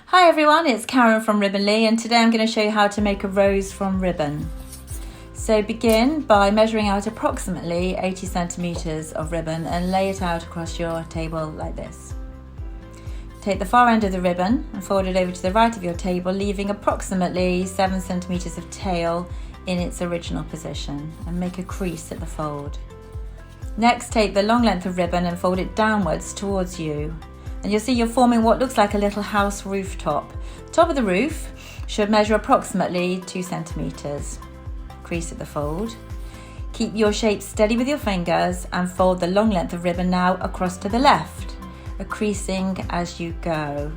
Hi everyone, it's Karen from Ribbonly, and today I'm going to show you how to make a rose from ribbon. So begin by measuring out approximately 80 centimeters of ribbon and lay it out across your table like this. Take the far end of the ribbon and fold it over to the right of your table, leaving approximately 7 centimeters of tail in its original position, and make a crease at the fold. Next, take the long length of ribbon and fold it downwards towards you. And you'll see you're forming what looks like a little house rooftop. The top of the roof should measure approximately 2 centimeters. Crease at the fold. Keep your shape steady with your fingers and fold the long length of ribbon now across to the left, creasing as you go.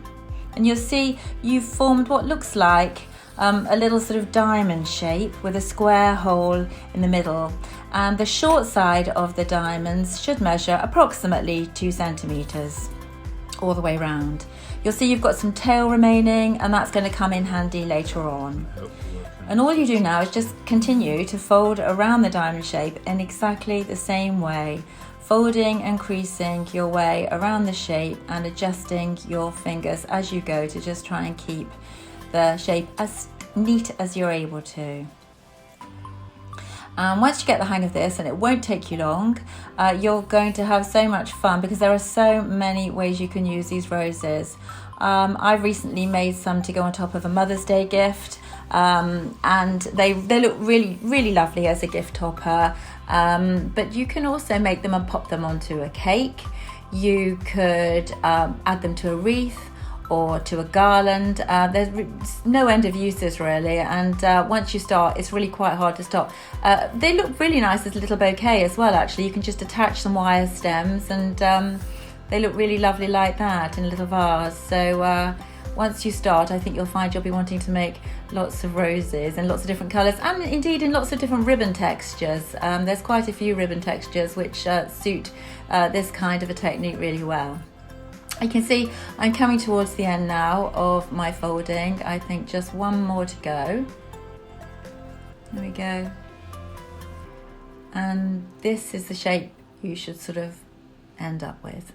And you'll see you've formed what looks like a little sort of diamond shape with a square hole in the middle. And the short side of the diamonds should measure approximately 2 centimeters. All the way around. You'll see you've got some tail remaining, and that's going to come in handy later on. And all you do now is just continue to fold around the diamond shape in exactly the same way, folding and creasing your way around the shape and adjusting your fingers as you go to just try and keep the shape as neat as you're able to. And once you get the hang of this, and it won't take you long, you're going to have so much fun because there are so many ways you can use these roses. I've recently made some to go on top of a Mother's Day gift, and they look really, really lovely as a gift topper. But you can also make them and pop them onto a cake. You could add them to a wreath or to a garland. There's no end of uses really, and once you start it's really quite hard to stop. They look really nice as a little bouquet as well. Actually, you can just attach some wire stems and they look really lovely like that in a little vase. So once you start, I think you'll find you'll be wanting to make lots of roses in lots of different colours, and indeed in lots of different ribbon textures. There's quite a few ribbon textures which suit this kind of a technique really well. You can see I'm coming towards the end now of my folding. I think just one more to go. There we go. And this is the shape you should sort of end up with.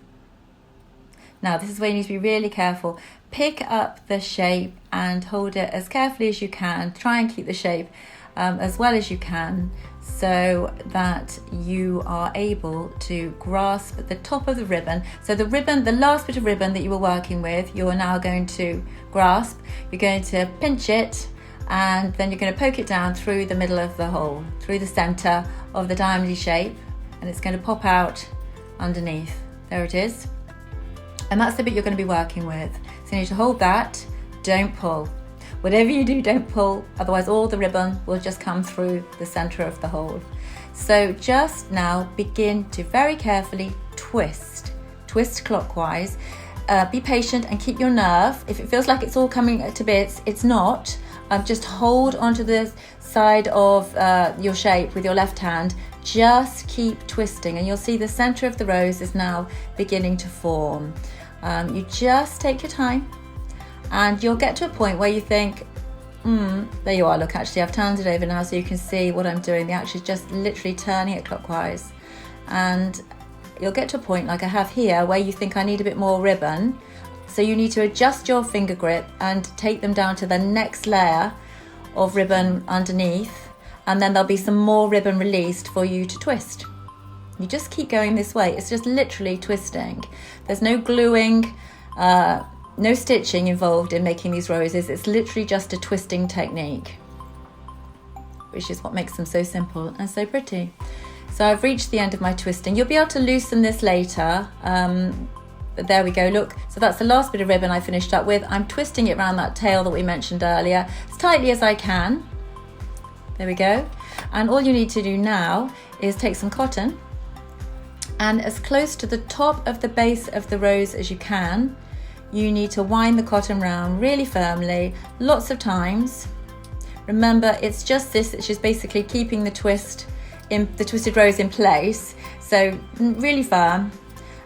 Now this is where you need to be really careful. Pick up the shape and hold it as carefully as you can. Try and keep the shape as well as you can, so that you are able to grasp the top of the ribbon. So the ribbon, the last bit of ribbon that you were working with, you are now going to grasp. You're going to pinch it, and then you're going to poke it down through the middle of the hole, through the center of the diamondy shape, and it's going to pop out underneath. There it is. And that's the bit you're going to be working with. So you need to hold that, don't pull. Whatever you do, don't pull, otherwise all the ribbon will just come through the center of the hole. So just now begin to very carefully twist clockwise. Be patient and keep your nerve. If it feels like it's all coming to bits, it's not. Just hold onto the side of your shape with your left hand. Just keep twisting, and you'll see the center of the rose is now beginning to form. You just take your time, and you'll get to a point where you think, there you are, look, actually I've turned it over now so you can see what I'm doing. The action is just literally turning it clockwise. And you'll get to a point like I have here where you think I need a bit more ribbon. So you need to adjust your finger grip and take them down to the next layer of ribbon underneath, and then there'll be some more ribbon released for you to twist. You just keep going this way. It's just literally twisting. There's no gluing, no stitching involved in making these roses. It's literally just a twisting technique, which is what makes them so simple and so pretty. So I've reached the end of my twisting. You'll be able to loosen this later, but there we go, look. So that's the last bit of ribbon I finished up with. I'm twisting it around that tail that we mentioned earlier as tightly as I can. There we go. And all you need to do now is take some cotton, and as close to the top of the base of the rose as you can, you need to wind the cotton round really firmly, lots of times. Remember, it's just this, it's just basically keeping the twisted rose in place. So really firm.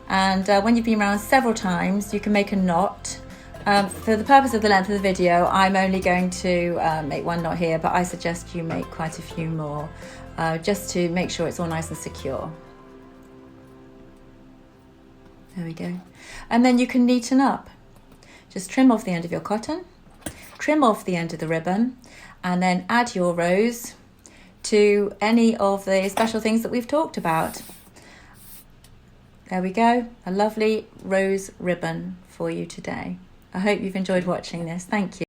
And when you've been around several times, you can make a knot. For the purpose of the length of the video, I'm only going to make one knot here, but I suggest you make quite a few more, just to make sure it's all nice and secure. There we go. And then you can neaten up. Just trim off the end of your cotton, trim off the end of the ribbon, and then add your rose to any of the special things that we've talked about. There we go, a lovely rose ribbon for you today. I hope you've enjoyed watching this. Thank you.